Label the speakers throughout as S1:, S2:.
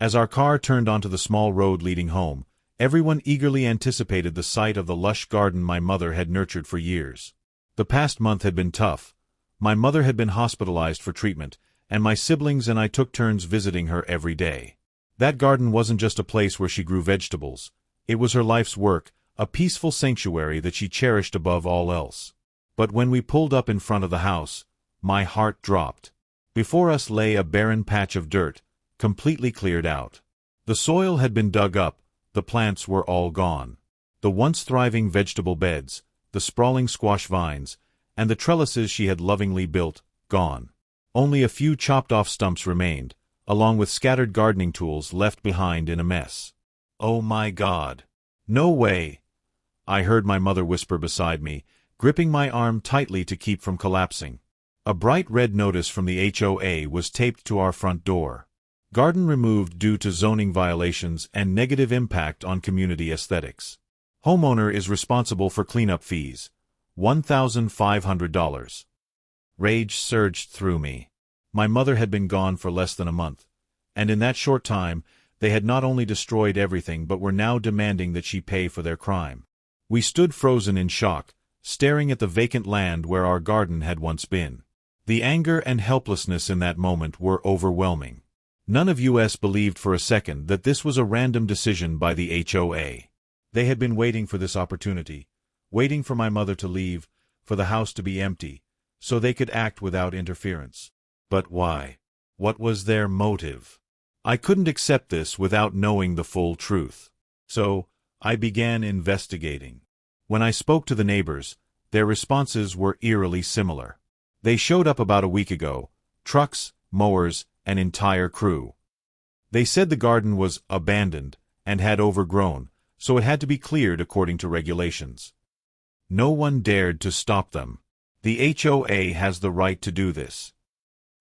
S1: As our car turned onto the small road leading home, everyone eagerly anticipated the sight of the lush garden my mother had nurtured for years. The past month had been tough. My mother had been hospitalized for treatment, and my siblings and I took turns visiting her every day. That garden wasn't just a place where she grew vegetables. It was her life's work, a peaceful sanctuary that she cherished above all else. But when we pulled up in front of the house, my heart dropped. Before us lay a barren patch of dirt, completely cleared out. The soil had been dug up, the plants were all gone. The once thriving vegetable beds, the sprawling squash vines, and the trellises she had lovingly built, gone. Only a few chopped-off stumps remained, along with scattered gardening tools left behind in a mess. "Oh my God! No way!" I heard my mother whisper beside me, gripping my arm tightly to keep from collapsing. A bright red notice from the HOA was taped to our front door. Garden removed due to zoning violations and negative impact on community aesthetics. Homeowner is responsible for cleanup fees. $1,500. Rage surged through me. My mother had been gone for less than a month, and in that short time, they had not only destroyed everything but were now demanding that she pay for their crime. We stood frozen in shock, staring at the vacant land where our garden had once been. The anger and helplessness in that moment were overwhelming. None of us believed for a second that this was a random decision by the HOA. They had been waiting for this opportunity, waiting for my mother to leave, for the house to be empty, so they could act without interference. But why? What was their motive? I couldn't accept this without knowing the full truth. So, I began investigating. When I spoke to the neighbors, their responses were eerily similar. They showed up about a week ago, trucks, mowers, an entire crew. They said the garden was abandoned and had overgrown, so it had to be cleared according to regulations. No one dared to stop them. The HOA has the right to do this.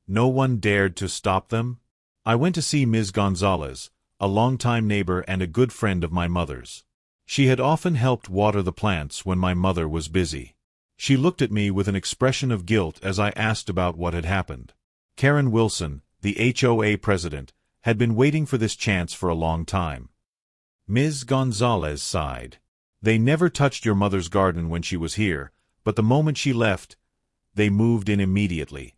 S1: No one dared to stop them? I went to see Ms. Gonzalez, a longtime neighbor and a good friend of my mother's. She had often helped water the plants when my mother was busy. She looked at me with an expression of guilt as I asked about what had happened. Karen Wilson, the HOA president, had been waiting for this chance for a long time. Ms. Gonzalez sighed. They never touched your mother's garden when she was here, but the moment she left, they moved in immediately.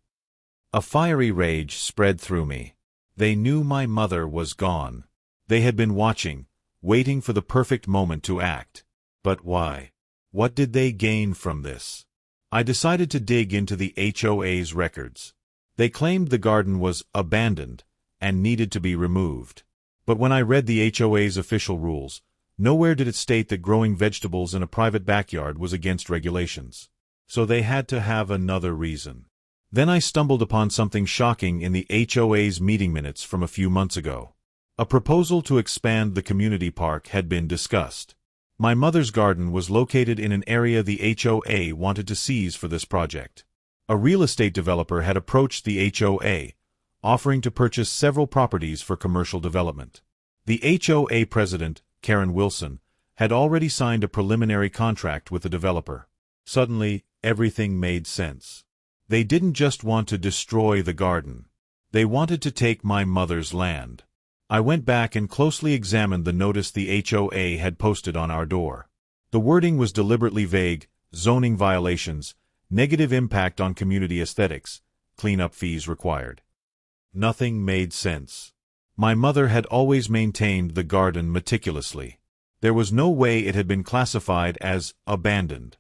S1: A fiery rage spread through me. They knew my mother was gone. They had been watching, waiting for the perfect moment to act. But why? What did they gain from this? I decided to dig into the HOA's records. They claimed the garden was abandoned and needed to be removed. But when I read the HOA's official rules, nowhere did it state that growing vegetables in a private backyard was against regulations. So they had to have another reason. Then I stumbled upon something shocking in the HOA's meeting minutes from a few months ago. A proposal to expand the community park had been discussed. My mother's garden was located in an area the HOA wanted to seize for this project. A real estate developer had approached the HOA, offering to purchase several properties for commercial development. The HOA president, Karen Wilson, had already signed a preliminary contract with the developer. Suddenly, everything made sense. They didn't just want to destroy the garden. They wanted to take my mother's land. I went back and closely examined the notice the HOA had posted on our door. The wording was deliberately vague: zoning violations, negative impact on community aesthetics, cleanup fees required. Nothing made sense. My mother had always maintained the garden meticulously. There was no way it had been classified as abandoned.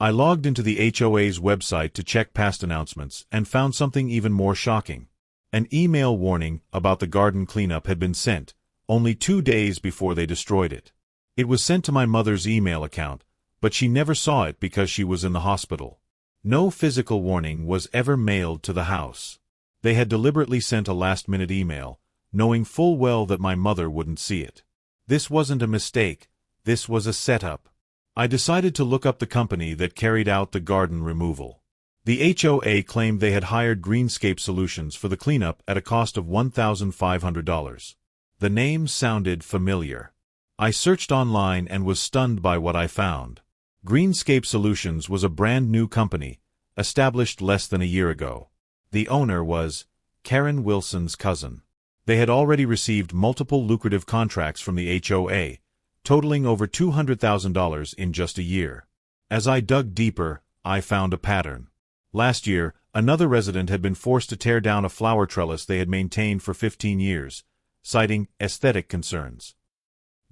S1: I logged into the HOA's website to check past announcements and found something even more shocking. An email warning about the garden cleanup had been sent, only 2 days before they destroyed it. It was sent to my mother's email account, but she never saw it because she was in the hospital. No physical warning was ever mailed to the house. They had deliberately sent a last-minute email, knowing full well that my mother wouldn't see it. This wasn't a mistake, this was a setup. I decided to look up the company that carried out the garden removal. The HOA claimed they had hired Greenscape Solutions for the cleanup at a cost of $1,500. The name sounded familiar. I searched online and was stunned by what I found. Greenscape Solutions was a brand new company, established less than a year ago. The owner was Karen Wilson's cousin. They had already received multiple lucrative contracts from the HOA, totaling over $200,000 in just a year. As I dug deeper, I found a pattern. Last year, another resident had been forced to tear down a flower trellis they had maintained for 15 years, citing aesthetic concerns.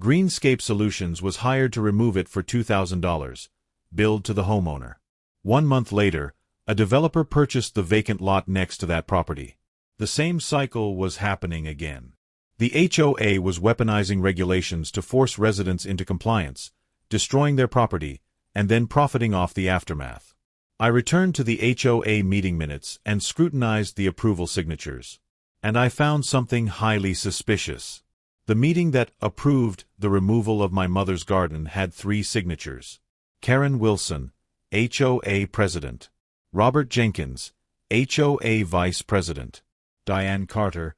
S1: Greenscape Solutions was hired to remove it for $2,000, billed to the homeowner. 1 month later, a developer purchased the vacant lot next to that property. The same cycle was happening again. The HOA was weaponizing regulations to force residents into compliance, destroying their property, and then profiting off the aftermath. I returned to the HOA meeting minutes and scrutinized the approval signatures. And I found something highly suspicious. The meeting that approved the removal of my mother's garden had 3 signatures. Karen Wilson, HOA President. Robert Jenkins, HOA Vice President. Diane Carter,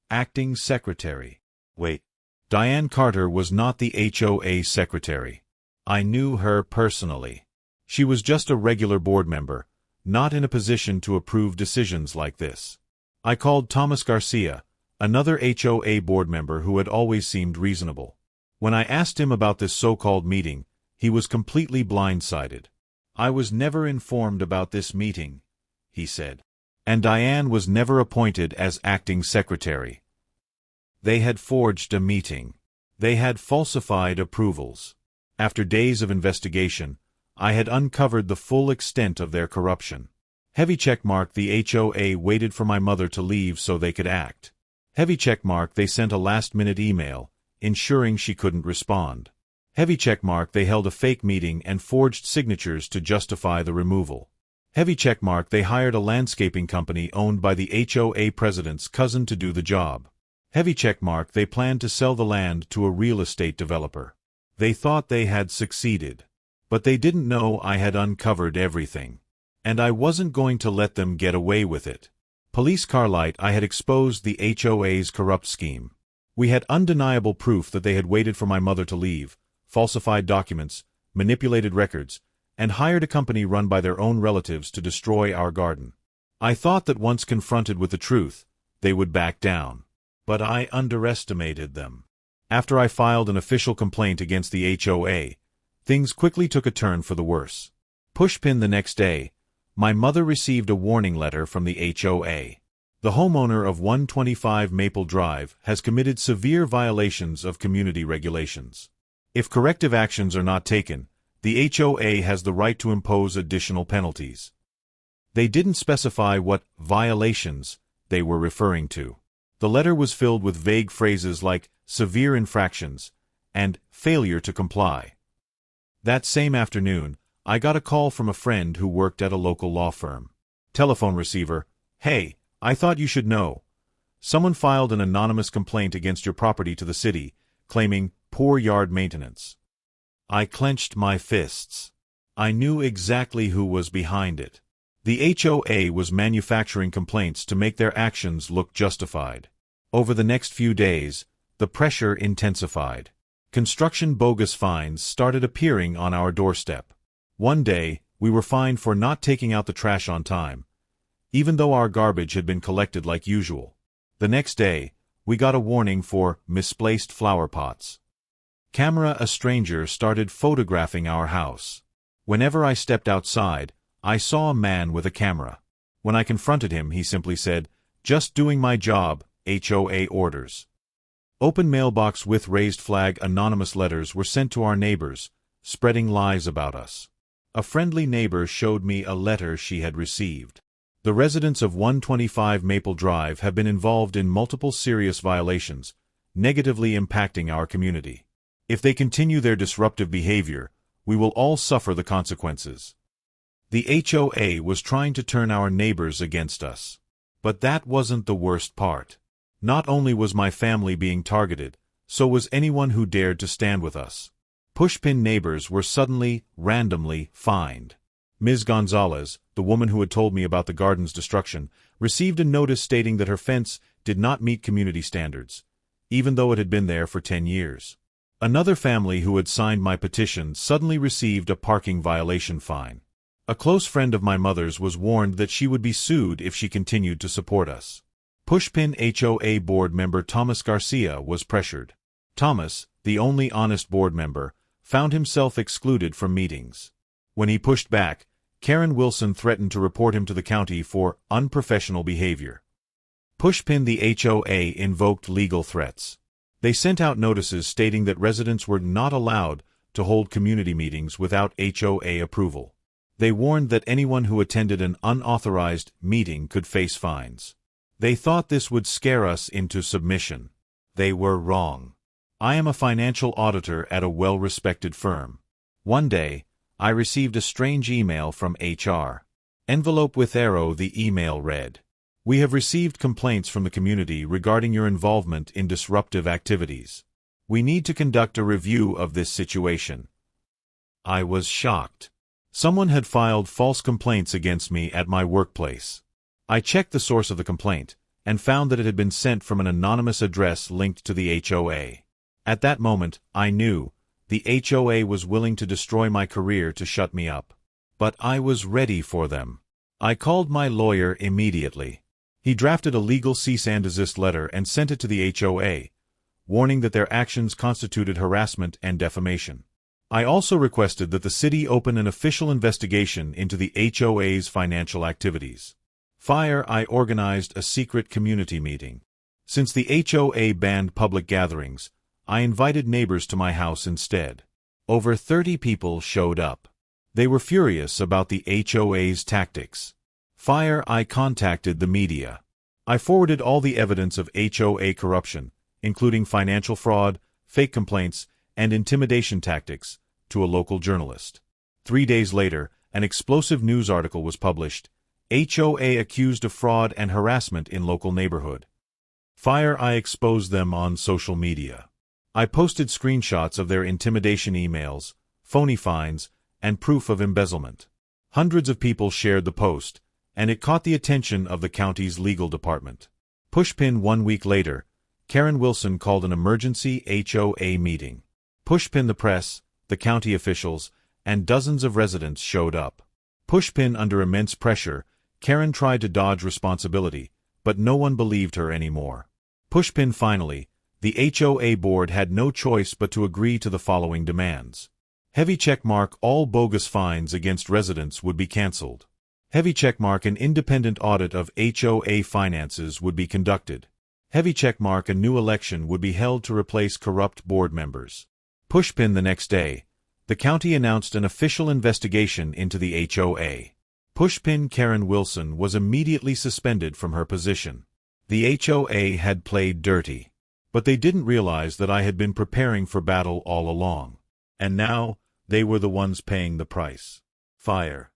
S1: Acting Secretary. Wait, Diane Carter was not the HOA Secretary. I knew her personally. She was just a regular board member, not in a position to approve decisions like this. I called Thomas Garcia, another HOA board member who had always seemed reasonable. When I asked him about this so-called meeting, he was completely blindsided. "I was never informed about this meeting," he said. "And Diane was never appointed as acting secretary." They had forged a meeting. They had falsified approvals. After days of investigation, I had uncovered the full extent of their corruption. Heavy checkmark. The HOA waited for my mother to leave so they could act. Heavy checkmark. They sent a last-minute email, ensuring she couldn't respond. Heavy checkmark. They held a fake meeting and forged signatures to justify the removal. Heavy checkmark. They hired a landscaping company owned by the HOA president's cousin to do the job. Heavy checkmark. They planned to sell the land to a real estate developer. They thought they had succeeded. But they didn't know I had uncovered everything. And I wasn't going to let them get away with it. Police Carlight. I had exposed the HOA's corrupt scheme. We had undeniable proof that they had waited for my mother to leave, falsified documents, manipulated records, and hired a company run by their own relatives to destroy our garden. I thought that once confronted with the truth, they would back down. But I underestimated them. After I filed an official complaint against the HOA, things quickly took a turn for the worse. Pushpin. The next day, my mother received a warning letter from the HOA. The homeowner of 125 Maple Drive has committed severe violations of community regulations. If corrective actions are not taken, the HOA has the right to impose additional penalties. They didn't specify what violations they were referring to. The letter was filled with vague phrases like severe infractions and failure to comply. That same afternoon, I got a call from a friend who worked at a local law firm. Telephone receiver. "Hey, I thought you should know. Someone filed an anonymous complaint against your property to the city, claiming poor yard maintenance." I clenched my fists. I knew exactly who was behind it. The HOA was manufacturing complaints to make their actions look justified. Over the next few days, the pressure intensified. Construction bogus fines started appearing on our doorstep. One day, we were fined for not taking out the trash on time, even though our garbage had been collected like usual. The next day, we got a warning for misplaced flower pots. A stranger started photographing our house. Whenever I stepped outside, I saw a man with a camera. When I confronted him, he simply said, "Just doing my job, HOA orders." Open mailbox with raised flag anonymous letters were sent to our neighbors, spreading lies about us. A friendly neighbor showed me a letter she had received. The residents of 125 Maple Drive have been involved in multiple serious violations, negatively impacting our community. If they continue their disruptive behavior, we will all suffer the consequences. The HOA was trying to turn our neighbors against us. But that wasn't the worst part. Not only was my family being targeted, so was anyone who dared to stand with us. Pushpin neighbors were suddenly, randomly, fined. Ms. Gonzalez, the woman who had told me about the garden's destruction, received a notice stating that her fence did not meet community standards, even though it had been there for 10 years. Another family who had signed my petition suddenly received a parking violation fine. A close friend of my mother's was warned that she would be sued if she continued to support us. Pushpin HOA board member Thomas Garcia was pressured. Thomas, the only honest board member, found himself excluded from meetings. When he pushed back, Karen Wilson threatened to report him to the county for unprofessional behavior. Pushpin the HOA invoked legal threats. They sent out notices stating that residents were not allowed to hold community meetings without HOA approval. They warned that anyone who attended an unauthorized meeting could face fines. They thought this would scare us into submission. They were wrong. I am a financial auditor at a well-respected firm. One day, I received a strange email from HR. Envelope with arrow. The email read, "We have received complaints from the community regarding your involvement in disruptive activities. We need to conduct a review of this situation." I was shocked. Someone had filed false complaints against me at my workplace. I checked the source of the complaint and found that it had been sent from an anonymous address linked to the HOA. At that moment, I knew the HOA was willing to destroy my career to shut me up. But I was ready for them. I called my lawyer immediately. He drafted a legal cease and desist letter and sent it to the HOA, warning that their actions constituted harassment and defamation. I also requested that the city open an official investigation into the HOA's financial activities. I organized a secret community meeting. Since the HOA banned public gatherings, I invited neighbors to my house instead. Over 30 people showed up. They were furious about the HOA's tactics. I contacted the media. I forwarded all the evidence of HOA corruption, including financial fraud, fake complaints, and intimidation tactics, to a local journalist. 3 days later, an explosive news article was published. HOA accused of fraud and harassment in local neighborhood. I exposed them on social media. I posted screenshots of their intimidation emails, phony fines, and proof of embezzlement. Hundreds of people shared the post, and it caught the attention of the county's legal department. Pushpin 1 week later, Karen Wilson called an emergency HOA meeting. Pushpin the press, the county officials, and dozens of residents showed up. Pushpin under immense pressure, Karen tried to dodge responsibility, but no one believed her anymore. Pushpin finally, the HOA board had no choice but to agree to the following demands. Heavy checkmark. All bogus fines against residents would be cancelled. Heavy checkmark. An independent audit of HOA finances would be conducted. Heavy checkmark. A new election would be held to replace corrupt board members. Pushpin the next day, the county announced an official investigation into the HOA. Pushpin Karen Wilson was immediately suspended from her position. The HOA had played dirty. But they didn't realize that I had been preparing for battle all along. And now, they were the ones paying the price. Fire.